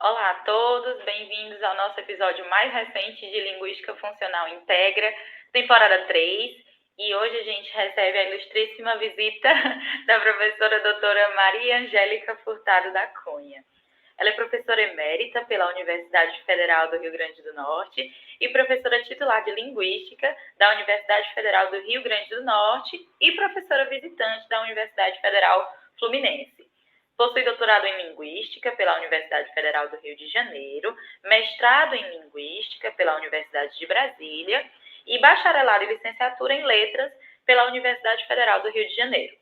Olá a todos, bem-vindos ao nosso episódio mais recente de Linguística Funcional Integra, temporada 3. E hoje a gente recebe a ilustríssima visita da professora doutora Maria Angélica Furtado da Cunha. Ela é professora emérita pela Universidade Federal do Rio Grande do Norte e professora titular de Linguística da Universidade Federal do Rio Grande do Norte e professora visitante da Universidade Federal Fluminense. Possui doutorado em Linguística pela Universidade Federal do Rio de Janeiro, mestrado em Linguística pela Universidade de Brasília e bacharelado e licenciatura em Letras pela Universidade Federal do Rio de Janeiro.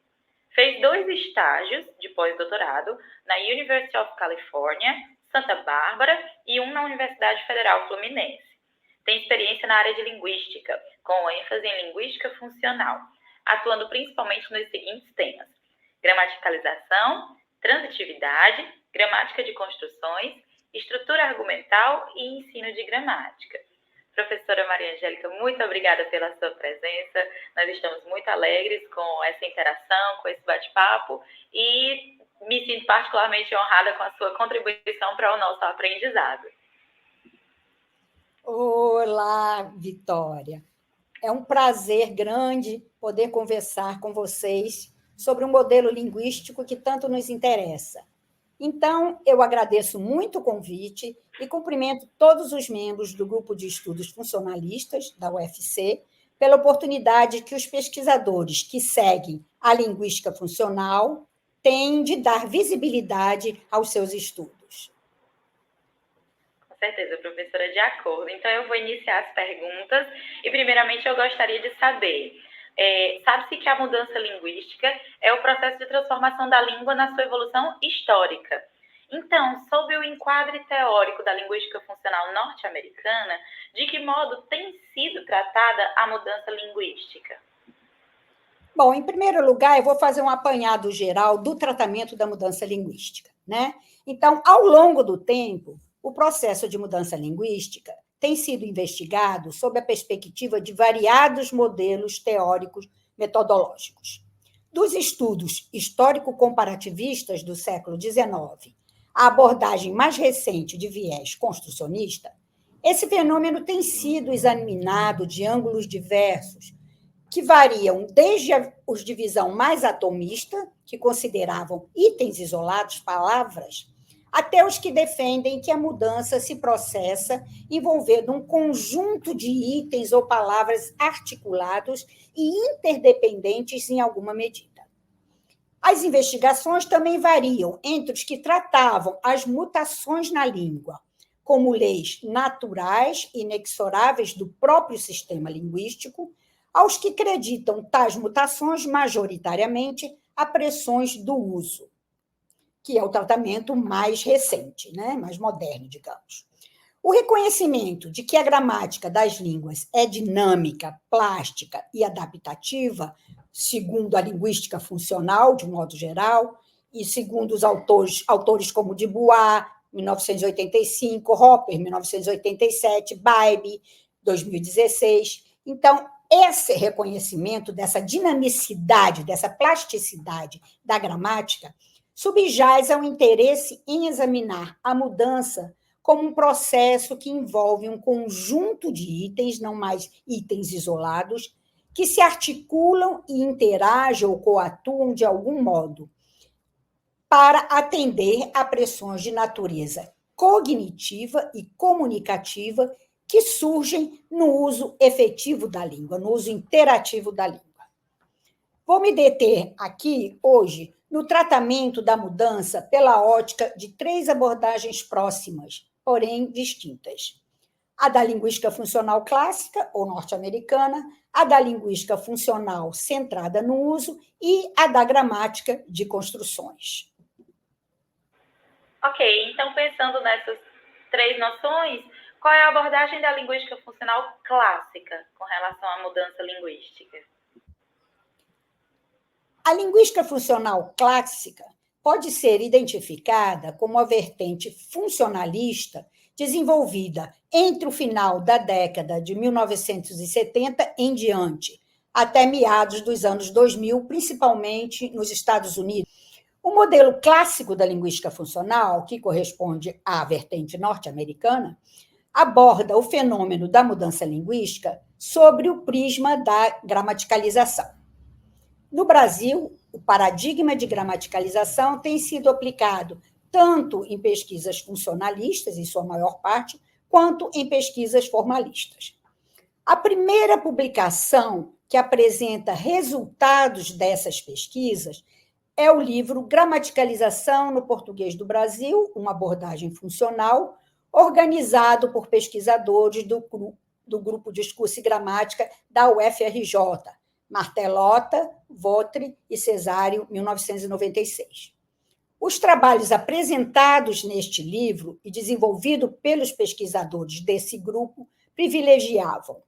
Fez 2 estágios de pós-doutorado na University of California, Santa Bárbara, e um na Universidade Federal Fluminense. Tem experiência na área de linguística, com ênfase em linguística funcional, atuando principalmente nos seguintes temas: gramaticalização, transitividade, gramática de construções, estrutura argumental e ensino de gramática. Professora Maria Angélica, muito obrigada pela sua presença. Nós estamos muito alegres com essa interação, com esse bate-papo e me sinto particularmente honrada com a sua contribuição para o nosso aprendizado. Olá, Vitória. É um prazer grande poder conversar com vocês sobre um modelo linguístico que tanto nos interessa. Então, eu agradeço muito o convite e cumprimento todos os membros do Grupo de Estudos Funcionalistas da UFC pela oportunidade que os pesquisadores que seguem a linguística funcional têm de dar visibilidade aos seus estudos. Com certeza, professora, de acordo. Então, eu vou iniciar as perguntas e, primeiramente, eu gostaria de saber... sabe-se que a mudança linguística é o processo de transformação da língua na sua evolução histórica. Então, sob o enquadre teórico da linguística funcional norte-americana, de que modo tem sido tratada a mudança linguística? Bom, em primeiro lugar, eu vou fazer um apanhado geral do tratamento da mudança linguística, né? Então, ao longo do tempo, o processo de mudança linguística tem sido investigado sob a perspectiva de variados modelos teóricos metodológicos. Dos estudos histórico-comparativistas do século XIX, a abordagem mais recente de viés construcionista, esse fenômeno tem sido examinado de ângulos diversos, que variam desde os de visão mais atomista, que consideravam itens isolados, palavras, até os que defendem que a mudança se processa envolvendo um conjunto de itens ou palavras articulados e interdependentes em alguma medida. As investigações também variam entre os que tratavam as mutações na língua como leis naturais, inexoráveis do próprio sistema linguístico, aos que acreditam tais mutações majoritariamente a pressões do uso, que é o tratamento mais recente, né? Mais moderno, digamos. O reconhecimento de que a gramática das línguas é dinâmica, plástica e adaptativa, segundo a linguística funcional, de modo geral, e segundo os autores como Dubois, 1985, Hopper, 1987, Bybee, 2016. Então, esse reconhecimento dessa dinamicidade, dessa plasticidade da gramática, subjaz ao interesse em examinar a mudança como um processo que envolve um conjunto de itens, não mais itens isolados, que se articulam e interagem ou coatuam de algum modo para atender a pressões de natureza cognitiva e comunicativa que surgem no uso efetivo da língua, no uso interativo da língua. Vou me deter aqui, hoje, no tratamento da mudança pela ótica de 3 abordagens próximas, porém distintas. A da linguística funcional clássica, ou norte-americana, a da linguística funcional centrada no uso e a da gramática de construções. Ok, então pensando nessas 3 noções, qual é a abordagem da linguística funcional clássica com relação à mudança linguística? A linguística funcional clássica pode ser identificada como a vertente funcionalista desenvolvida entre o final da década de 1970 em diante, até meados dos anos 2000, principalmente nos Estados Unidos, O modelo clássico da linguística funcional, que corresponde à vertente norte-americana, aborda o fenômeno da mudança linguística sobre o prisma da gramaticalização. No Brasil, o paradigma de gramaticalização tem sido aplicado tanto em pesquisas funcionalistas, em sua maior parte, quanto em pesquisas formalistas. A primeira publicação que apresenta resultados dessas pesquisas é o livro Gramaticalização no Português do Brasil, uma abordagem funcional, organizado por pesquisadores do Grupo Discurso e Gramática da UFRJ, Martelota, Votre e Cesário, 1996. Os trabalhos apresentados neste livro e desenvolvidos pelos pesquisadores desse grupo privilegiavam,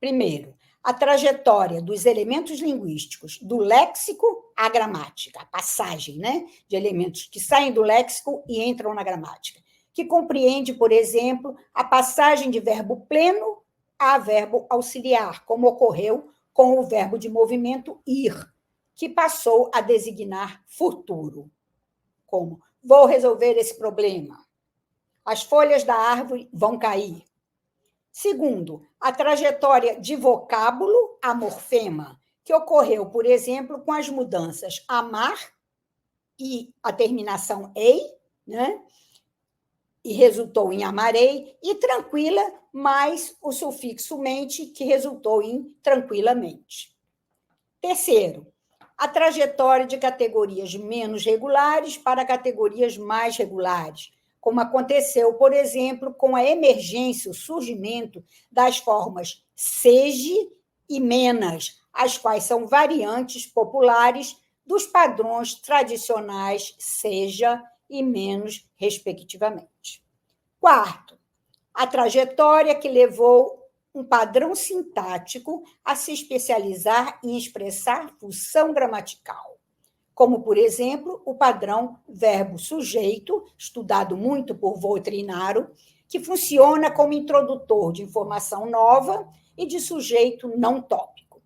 primeiro, a trajetória dos elementos linguísticos do léxico à gramática, a passagem, né, de elementos que saem do léxico e entram na gramática, que compreende, por exemplo, a passagem de verbo pleno a verbo auxiliar, como ocorreu com o verbo de movimento ir, que passou a designar futuro, como vou resolver esse problema, as folhas da árvore vão cair. Segundo, a trajetória de vocábulo a morfema, que ocorreu, por exemplo, com as mudanças amar e a terminação ei, né? E resultou em amarei, e tranquila, mais o sufixo mente, que resultou em tranquilamente. Terceiro, a trajetória de categorias menos regulares para categorias mais regulares, como aconteceu, por exemplo, com a emergência, o surgimento das formas seja e menas, as quais são variantes populares dos padrões tradicionais seja e menos, respectivamente. Quarto, a trajetória que levou um padrão sintático a se especializar em expressar função gramatical, como, por exemplo, o padrão verbo-sujeito, estudado muito por Voutrinaro, que funciona como introdutor de informação nova e de sujeito não tópico.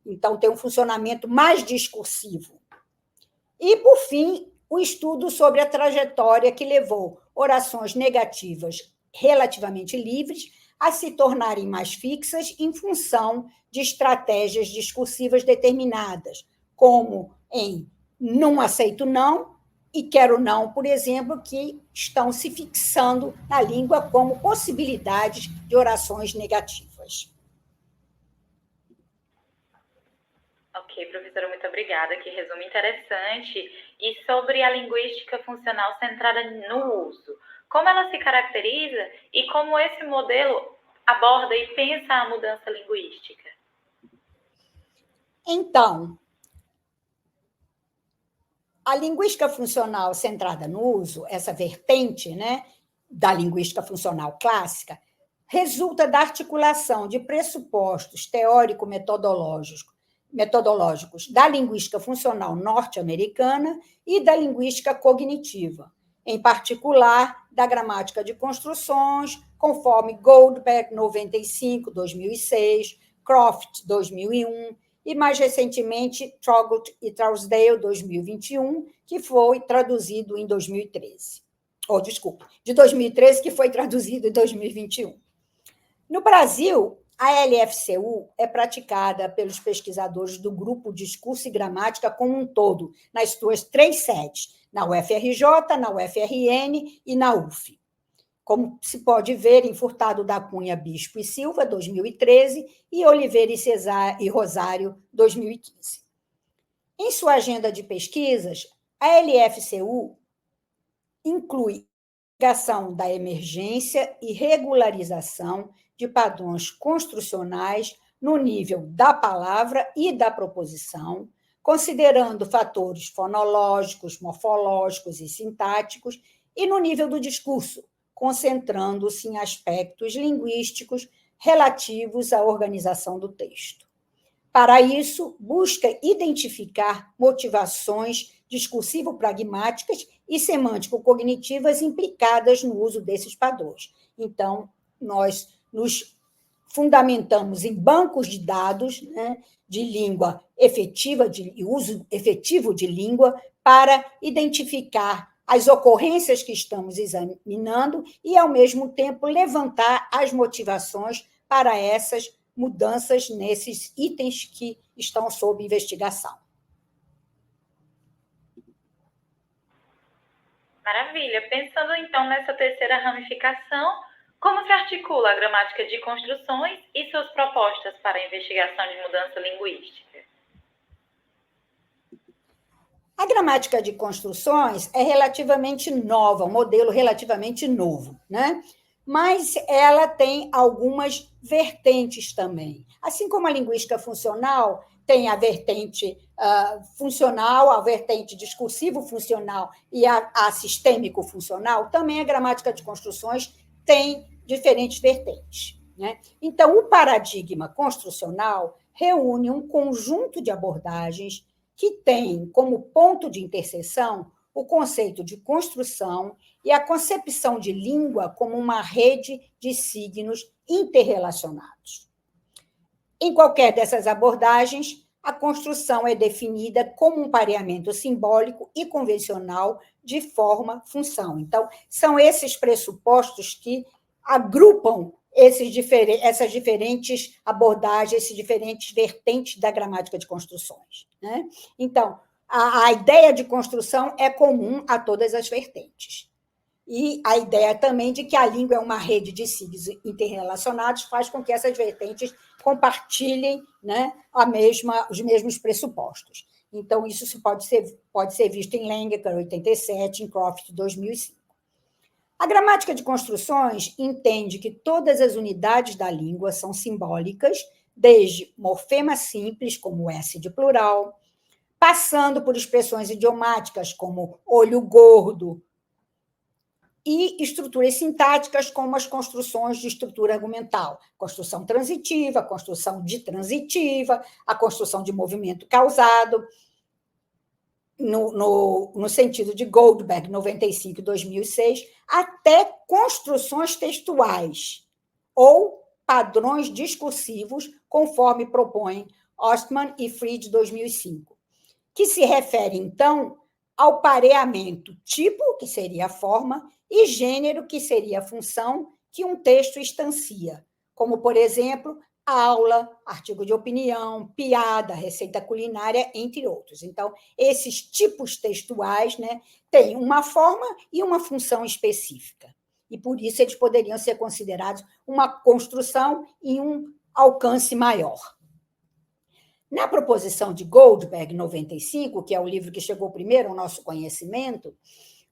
Então, tem um funcionamento mais discursivo. E, por fim, o estudo sobre a trajetória que levou orações negativas relativamente livres a se tornarem mais fixas em função de estratégias discursivas determinadas, como em não aceito não e quero não, por exemplo, que estão se fixando na língua como possibilidades de orações negativas. Ok, professora, muito obrigada. Que resumo interessante. E sobre a linguística funcional centrada no uso, como ela se caracteriza e como esse modelo aborda e pensa a mudança linguística? Então, a linguística funcional centrada no uso, essa vertente, né, da linguística funcional clássica, resulta da articulação de pressupostos teórico-metodológicos da linguística funcional norte-americana e da linguística cognitiva, em particular da gramática de construções, conforme Goldberg, 95, 2006, Croft, 2001, e, mais recentemente, Trogut e Trousdale, 2021, que foi traduzido em 2013. De 2013, que foi traduzido em 2021. No Brasil, a LFCU é praticada pelos pesquisadores do Grupo Discurso e Gramática como um todo, nas suas 3 sedes, na UFRJ, na UFRN e na UF. Como se pode ver em Furtado da Cunha, Bispo e Silva, 2013, e Oliveira e Rosário, 2015. Em sua agenda de pesquisas, a LFCU inclui a investigação da emergência e regularização de padrões construcionais no nível da palavra e da proposição, considerando fatores fonológicos, morfológicos e sintáticos, e no nível do discurso, concentrando-se em aspectos linguísticos relativos à organização do texto. Para isso, busca identificar motivações discursivo-pragmáticas e semântico-cognitivas implicadas no uso desses padrões. Então, nós nos fundamentamos em bancos de dados, né, de língua efetiva, de uso efetivo de língua, para identificar as ocorrências que estamos examinando e, ao mesmo tempo, levantar as motivações para essas mudanças nesses itens que estão sob investigação. Maravilha. Pensando, então, nessa terceira ramificação, como se articula a gramática de construções e suas propostas para a investigação de mudança linguística? A gramática de construções é relativamente nova, um modelo relativamente novo, né? Mas ela tem algumas vertentes também. Assim como a linguística funcional tem a vertente funcional, a vertente discursivo-funcional e a sistêmico-funcional, também a gramática de construções tem diferentes vertentes, né? Então, o paradigma construcional reúne um conjunto de abordagens que tem como ponto de interseção o conceito de construção e a concepção de língua como uma rede de signos interrelacionados. Em qualquer dessas abordagens, a construção é definida como um pareamento simbólico e convencional de forma-função. Então, são esses pressupostos que agrupam essas diferentes abordagens, esses diferentes vertentes da gramática de construções, né? Então, a ideia de construção é comum a todas as vertentes. E a ideia também de que a língua é uma rede de signos interrelacionados faz com que essas vertentes compartilhem, né, os mesmos pressupostos. Então, isso pode ser visto em Langecker, 87, em Croft, 2005. A gramática de construções entende que todas as unidades da língua são simbólicas, desde morfemas simples, como o S de plural, passando por expressões idiomáticas, como olho gordo, e estruturas sintáticas, como as construções de estrutura argumental, construção transitiva, construção ditransitiva, a construção de movimento causado, no sentido de Goldberg, 95 e 2006, até construções textuais ou padrões discursivos, conforme propõem Ostman e Fried, 2005, que se refere, então, ao pareamento tipo, que seria a forma, e gênero, que seria a função que um texto instancia, como, por exemplo, aula, artigo de opinião, piada, receita culinária, entre outros. Então, esses tipos textuais, né, têm uma forma e uma função específica. E, por isso, eles poderiam ser considerados uma construção e um alcance maior. Na proposição de Goldberg, 95, que é o livro que chegou primeiro ao nosso conhecimento,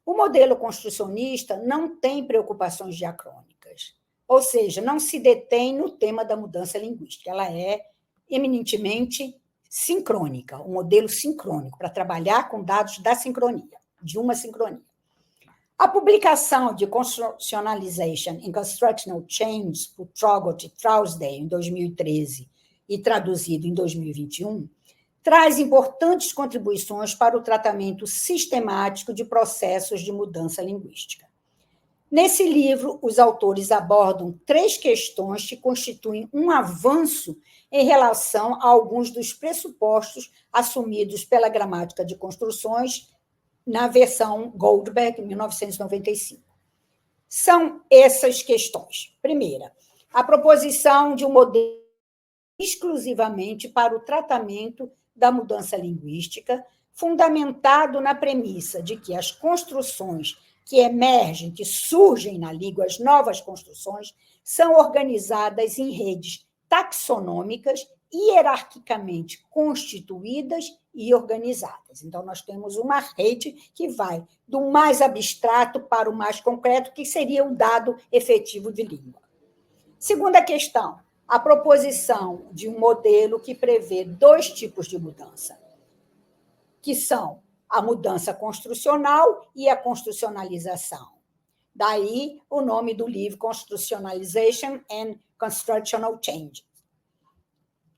o modelo construcionista não tem preocupações diacrônicas, ou seja, não se detém no tema da mudança linguística, ela é eminentemente sincrônica, um modelo sincrônico, para trabalhar com dados da sincronia, de uma sincronia. A publicação de Constructionalization in Constructional Change, por Traugott e Trousdale, em 2013, e traduzido em 2021, traz importantes contribuições para o tratamento sistemático de processos de mudança linguística. Nesse livro, os autores abordam 3 questões que constituem um avanço em relação a alguns dos pressupostos assumidos pela gramática de construções na versão Goldberg, 1995. São essas questões. Primeira, a proposição de um modelo exclusivamente para o tratamento da mudança linguística, fundamentado na premissa de que as construções que emergem, que surgem na língua, as novas construções, são organizadas em redes taxonômicas, hierarquicamente constituídas e organizadas. Então, nós temos uma rede que vai do mais abstrato para o mais concreto, que seria o dado efetivo de língua. Segunda questão, a proposição de um modelo que prevê 2 tipos de mudança, que são a mudança construcional e a construcionalização. Daí o nome do livro, Constructionalization and Constructional Change.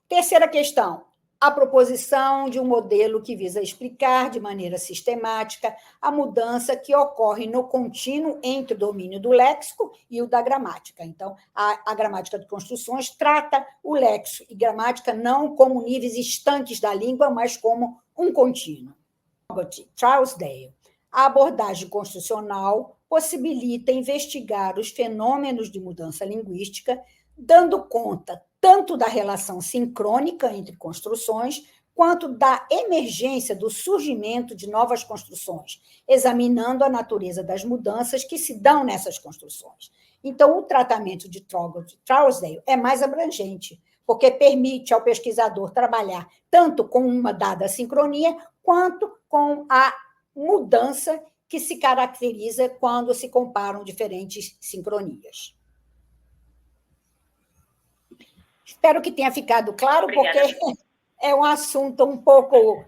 Terceira questão, a proposição de um modelo que visa explicar de maneira sistemática a mudança que ocorre no contínuo entre o domínio do léxico e o da gramática. Então, a gramática de construções trata o léxico e gramática não como níveis estanques da língua, mas como um contínuo. Trousdale. A abordagem construcional possibilita investigar os fenômenos de mudança linguística, dando conta tanto da relação sincrônica entre construções, quanto da emergência do surgimento de novas construções, examinando a natureza das mudanças que se dão nessas construções. Então, o tratamento de Trousdale é mais abrangente, porque permite ao pesquisador trabalhar tanto com uma dada sincronia, quanto com a mudança que se caracteriza quando se comparam diferentes sincronias. Espero que tenha ficado claro, Obrigada. Porque é um assunto um pouco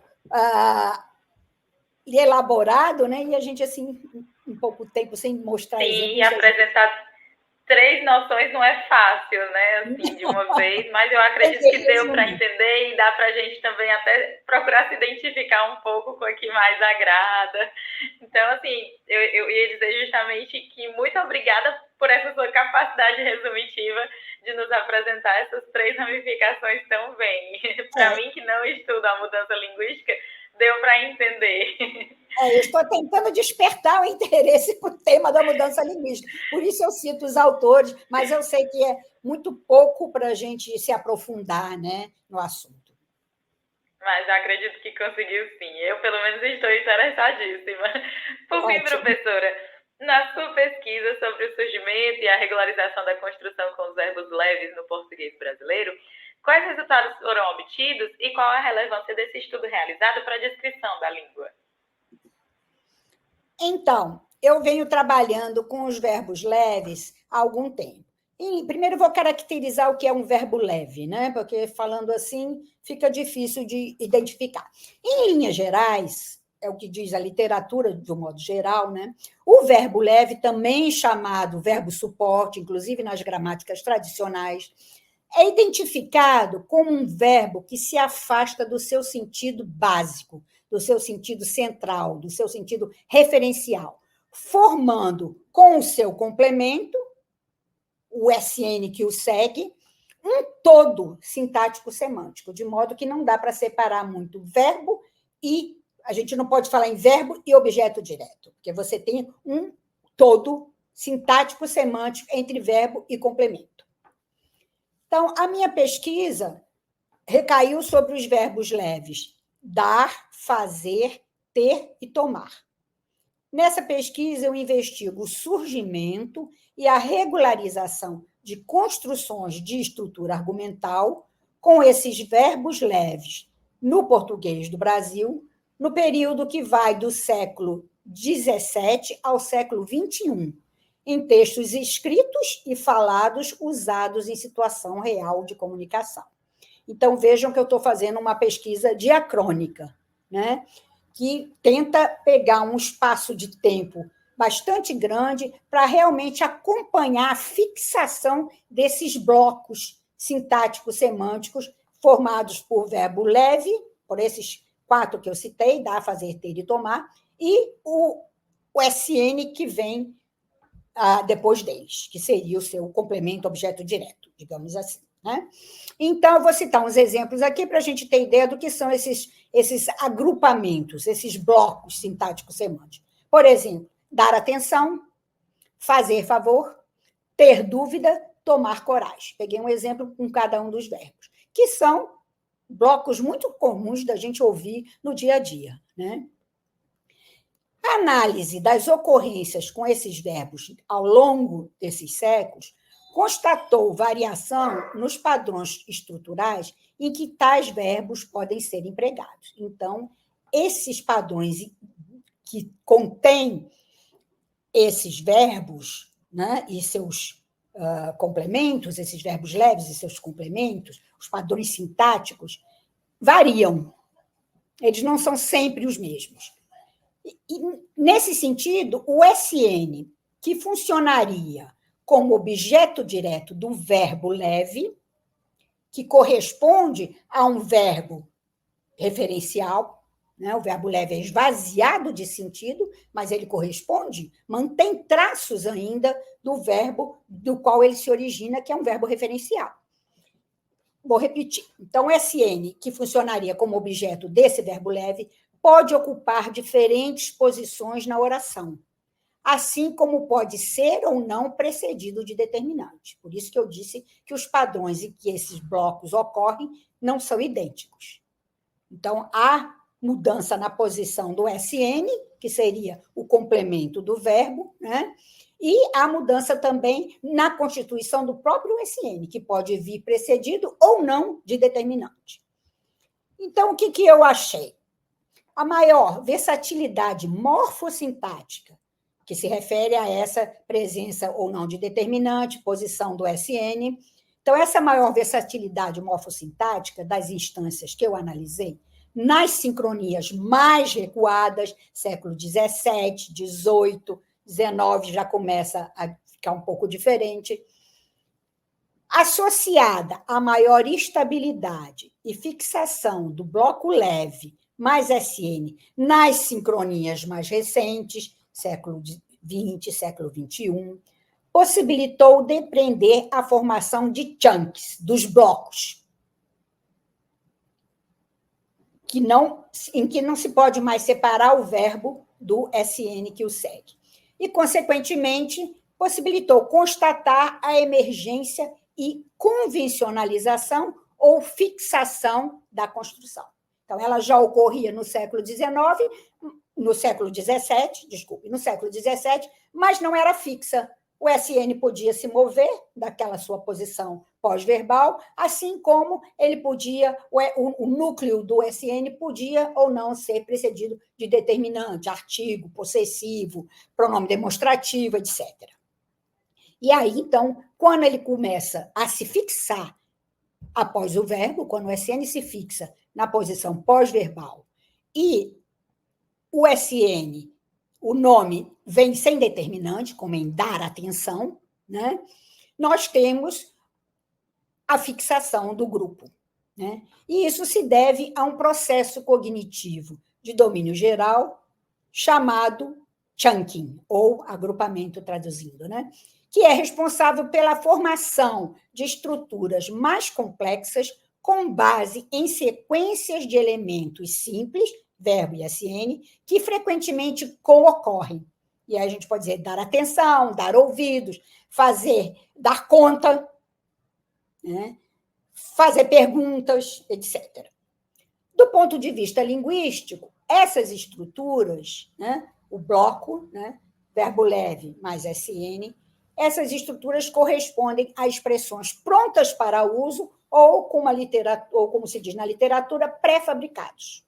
elaborado, né? E a gente, assim, um pouco tempo sem mostrar exemplos. Sim, apresentar 3 noções não é fácil, né? Assim, de uma vez, mas eu acredito que deu para entender e dá para a gente também até procurar se identificar um pouco com o que mais agrada. Então, assim, eu ia dizer justamente que muito obrigada por essa sua capacidade resumitiva de nos apresentar essas 3 ramificações tão bem. Para mim, que não estudo a mudança linguística, deu para entender. Eu estou tentando despertar o interesse por tema da mudança linguística. Por isso eu cito os autores, mas eu sei que é muito pouco para a gente se aprofundar, né, no assunto. Mas acredito que conseguiu sim. Eu, pelo menos, estou interessadíssima. Por fim, professora, na sua pesquisa sobre o surgimento e a regularização da construção com os verbos leves no português brasileiro, quais resultados foram obtidos e qual a relevância desse estudo realizado para a descrição da língua? Então, eu venho trabalhando com os verbos leves há algum tempo. E, primeiro, vou caracterizar o que é um verbo leve, né? Porque falando assim fica difícil de identificar. Em linhas gerais, é o que diz a literatura, de um modo geral, né? O verbo leve, também chamado verbo suporte, inclusive nas gramáticas tradicionais, é identificado como um verbo que se afasta do seu sentido básico, do seu sentido central, do seu sentido referencial, formando com o seu complemento, o SN que o segue, um todo sintático-semântico, de modo que não dá para separar muito verbo e a gente não pode falar em verbo e objeto direto, porque você tem um todo sintático-semântico entre verbo e complemento. Então, a minha pesquisa recaiu sobre os verbos leves dar, fazer, ter e tomar. Nessa pesquisa, eu investigo o surgimento e a regularização de construções de estrutura argumental com esses verbos leves no português do Brasil, no período que vai do século XVII ao século XXI, em textos escritos e falados usados em situação real de comunicação. Então, vejam que eu estou fazendo uma pesquisa diacrônica, né? Que tenta pegar um espaço de tempo bastante grande para realmente acompanhar a fixação desses blocos sintáticos semânticos formados por verbo leve, por esses 4 que eu citei, dar, fazer, ter e tomar, e o SN que vem depois deles, que seria o seu complemento objeto direto, digamos assim. Né? Então, eu vou citar uns exemplos aqui para a gente ter ideia do que são esses agrupamentos, esses blocos sintáticos semânticos. Por exemplo, dar atenção, fazer favor, ter dúvida, tomar coragem. Peguei um exemplo com cada um dos verbos, que são blocos muito comuns da gente ouvir no dia a dia. Né? A análise das ocorrências com esses verbos ao longo desses séculos constatou variação nos padrões estruturais em que tais verbos podem ser empregados. Então, esses padrões que contêm esses verbos, né, e seus complementos, esses verbos leves e seus complementos, os padrões sintáticos, variam. Eles não são sempre os mesmos. E, nesse sentido, o SN, que funcionaria como objeto direto do verbo leve, que corresponde a um verbo referencial, né? O verbo leve é esvaziado de sentido, mas ele corresponde, mantém traços ainda do verbo do qual ele se origina, que é um verbo referencial. Vou repetir. Então, SN, que funcionaria como objeto desse verbo leve, pode ocupar diferentes posições na oração, assim como pode ser ou não precedido de determinante. Por isso que eu disse que os padrões em que esses blocos ocorrem não são idênticos. Então, há mudança na posição do SN, que seria o complemento do verbo, né? E há mudança também na constituição do próprio SN, que pode vir precedido ou não de determinante. Então, o que eu achei? A maior versatilidade morfossintática, que se refere a essa presença ou não de determinante, posição do SN. Então, essa maior versatilidade morfossintática das instâncias que eu analisei, nas sincronias mais recuadas, século XVII, XVIII, XIX, já começa a ficar um pouco diferente, associada à maior estabilidade e fixação do bloco leve mais SN nas sincronias mais recentes, século XX, século XXI, possibilitou depreender a formação de chunks, dos blocos, em que não se pode mais separar o verbo do SN que o segue. E, consequentemente, possibilitou constatar a emergência e convencionalização ou fixação da construção. Então, ela já ocorria no século XIX, no século XVII, mas não era fixa. O SN podia se mover daquela sua posição pós-verbal, assim como ele podia, o núcleo do SN podia ou não ser precedido de determinante, artigo, possessivo, pronome demonstrativo, etc. E aí, então, quando ele começa a se fixar após o verbo, quando o SN se fixa na posição pós-verbal e o SN, o nome vem sem determinante, como em dar atenção, né? Nós temos a fixação do grupo, né? E isso se deve a um processo cognitivo de domínio geral chamado chunking, ou agrupamento, traduzindo, né? Que é responsável pela formação de estruturas mais complexas com base em sequências de elementos simples, verbo e SN, que frequentemente co-ocorrem. E aí a gente pode dizer dar atenção, dar ouvidos, dar conta, né? Fazer perguntas, etc. Do ponto de vista linguístico, essas estruturas, né? O bloco, né? Verbo leve mais SN, essas estruturas correspondem a expressões prontas para uso ou como se diz na literatura, pré-fabricados.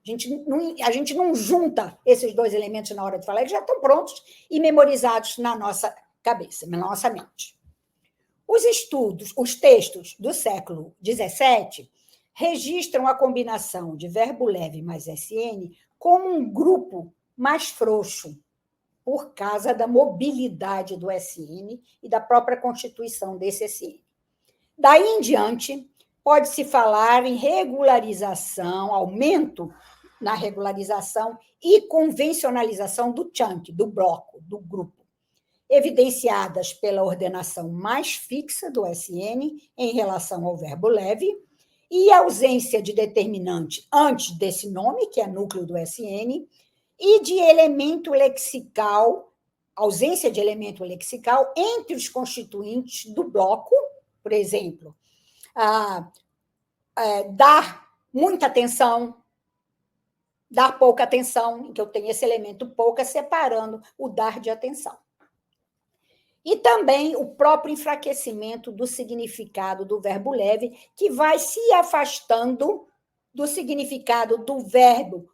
A gente não junta esses dois elementos na hora de falar, eles já estão prontos e memorizados na nossa cabeça, na nossa mente. Os textos do século XVII registram a combinação de verbo leve mais SN como um grupo mais frouxo, por causa da mobilidade do SN e da própria constituição desse SN. Daí em diante, pode-se falar em regularização, aumento na regularização e convencionalização do chunk, do bloco, do grupo, evidenciadas pela ordenação mais fixa do SN em relação ao verbo leve e a ausência de determinante antes desse nome, que é núcleo do SN, e de elemento lexical, ausência de elemento lexical entre os constituintes do bloco, por exemplo, dar muita atenção, dar pouca atenção, em que eu tenho esse elemento pouca separando o dar de atenção. E também o próprio enfraquecimento do significado do verbo leve, que vai se afastando do significado do verbo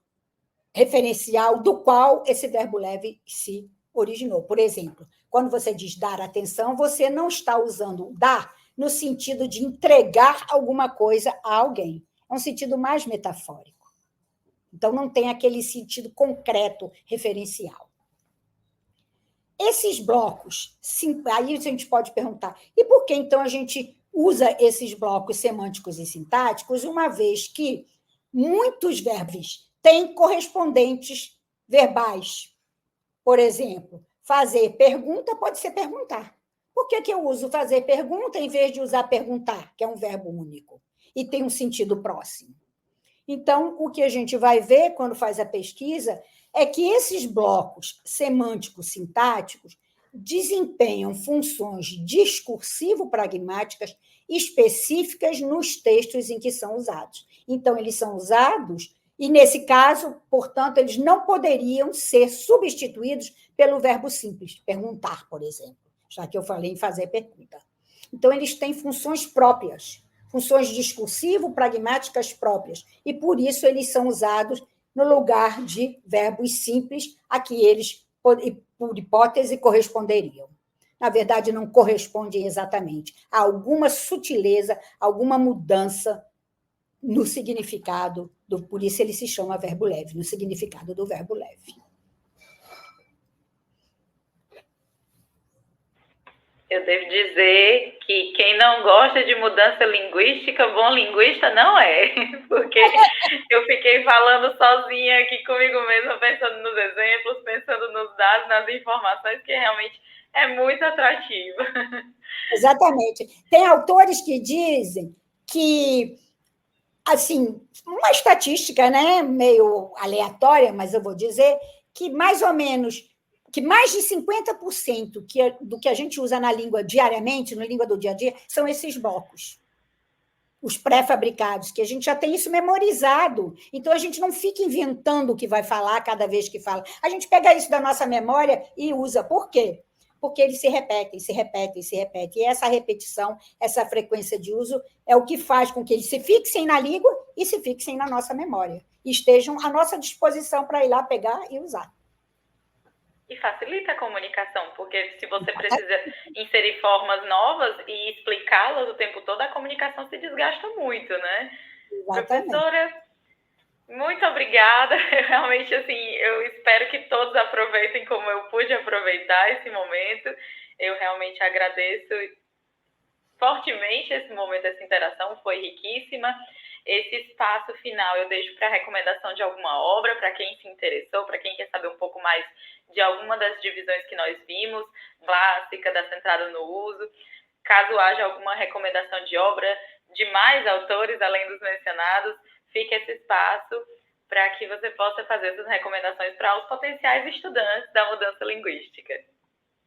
referencial do qual esse verbo leve se originou. Por exemplo, quando você diz dar atenção, você não está usando dar no sentido de entregar alguma coisa a alguém. É um sentido mais metafórico. Então, não tem aquele sentido concreto referencial. Esses blocos, aí a gente pode perguntar, e por que então a gente usa esses blocos semânticos e sintáticos, uma vez que Muitos verbos têm correspondentes verbais. Por exemplo, fazer pergunta pode ser perguntar. Por que eu uso fazer pergunta em vez de usar perguntar, que é um verbo único e tem um sentido próximo? Então, o que a gente vai ver quando faz a pesquisa é que esses blocos semânticos sintáticos desempenham funções discursivo-pragmáticas específicas nos textos em que são usados. Então, eles são usados, e nesse caso, portanto, eles não poderiam ser substituídos pelo verbo simples, perguntar, por exemplo, já que eu falei em fazer pergunta. Então, eles têm funções próprias, funções discursivo-pragmáticas próprias, e por isso eles são usados no lugar de verbos simples a que eles, por hipótese, corresponderiam. Na verdade, não correspondem exatamente. Há alguma sutileza, alguma mudança no significado, por isso ele se chama verbo leve, no significado do verbo leve. Eu devo dizer que quem não gosta de mudança linguística, bom linguista não é. Porque eu fiquei falando sozinha aqui comigo mesma, pensando nos exemplos, pensando nos dados, nas informações, que realmente é muito atrativo. Exatamente. Tem autores que dizem que, assim, uma estatística, né, meio aleatória, mas eu vou dizer que mais ou menos que mais de 50% do que a gente usa na língua diariamente, na língua do dia a dia, são esses blocos, os pré-fabricados, que a gente já tem isso memorizado. Então, a gente não fica inventando o que vai falar cada vez que fala. A gente pega isso da nossa memória e usa. Por quê? Porque eles se repetem, se repetem, se repetem. E essa repetição, essa frequência de uso é o que faz com que eles se fixem na língua e se fixem na nossa memória. E estejam à nossa disposição para ir lá pegar e usar. E facilita a comunicação, porque se você precisa inserir formas novas e explicá-las o tempo todo, a comunicação se desgasta muito, né? Exatamente. Professora, muito obrigada. Realmente, assim, eu espero que todos aproveitem como eu pude aproveitar esse momento. Eu realmente agradeço fortemente esse momento, essa interação foi riquíssima. Esse espaço final eu deixo para a recomendação de alguma obra, para quem se interessou, para quem quer saber um pouco mais de alguma das divisões que nós vimos, clássica, da centrada no uso. Caso haja alguma recomendação de obra de mais autores, além dos mencionados, fique esse espaço para que você possa fazer essas recomendações para os potenciais estudantes da mudança linguística.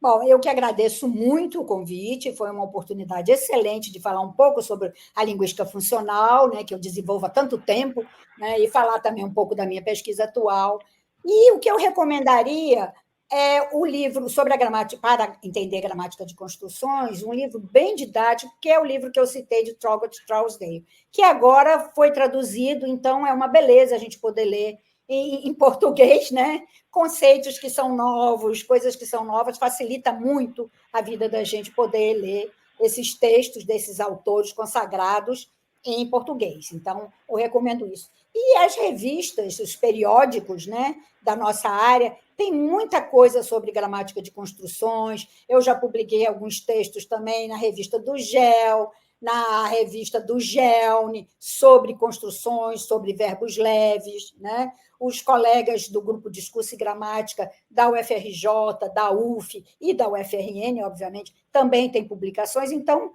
Bom, eu que agradeço muito o convite, foi uma oportunidade excelente de falar um pouco sobre a linguística funcional, né, que eu desenvolvo há tanto tempo, né, e falar também um pouco da minha pesquisa atual. E o que eu recomendaria é o livro sobre a gramática, para entender gramática de construções, um livro bem didático, que é o livro que eu citei de Trowbridge Trousdale, que agora foi traduzido, então é uma beleza a gente poder ler em português, né? Conceitos que são novos, coisas que são novas, facilita muito a vida da gente poder ler esses textos desses autores consagrados em português. Então, eu recomendo isso. E as revistas, os periódicos, né, da nossa área, tem muita coisa sobre gramática de construções. Eu já publiquei alguns textos também na revista do GEL, na revista do GELNE, sobre construções, sobre verbos leves, né? Os colegas do grupo Discurso e Gramática da UFRJ, da UF e da UFRN, obviamente, também têm publicações. Então,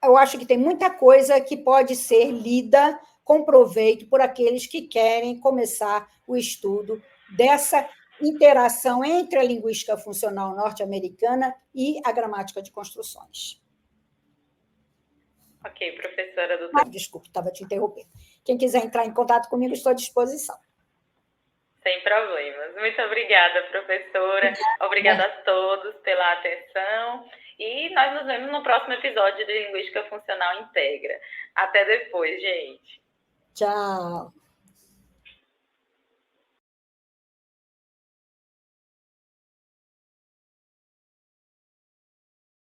eu acho que tem muita coisa que pode ser lida com proveito por aqueles que querem começar o estudo dessa interação entre a linguística funcional norte-americana e a gramática de construções. Ok, professora doutora. Desculpe, estava te interrompendo. Quem quiser entrar em contato comigo, estou à disposição. Sem problemas. Muito obrigada, professora. Obrigada a todos pela atenção. E nós nos vemos no próximo episódio de Linguística Funcional Integra. Até depois, gente. Tchau.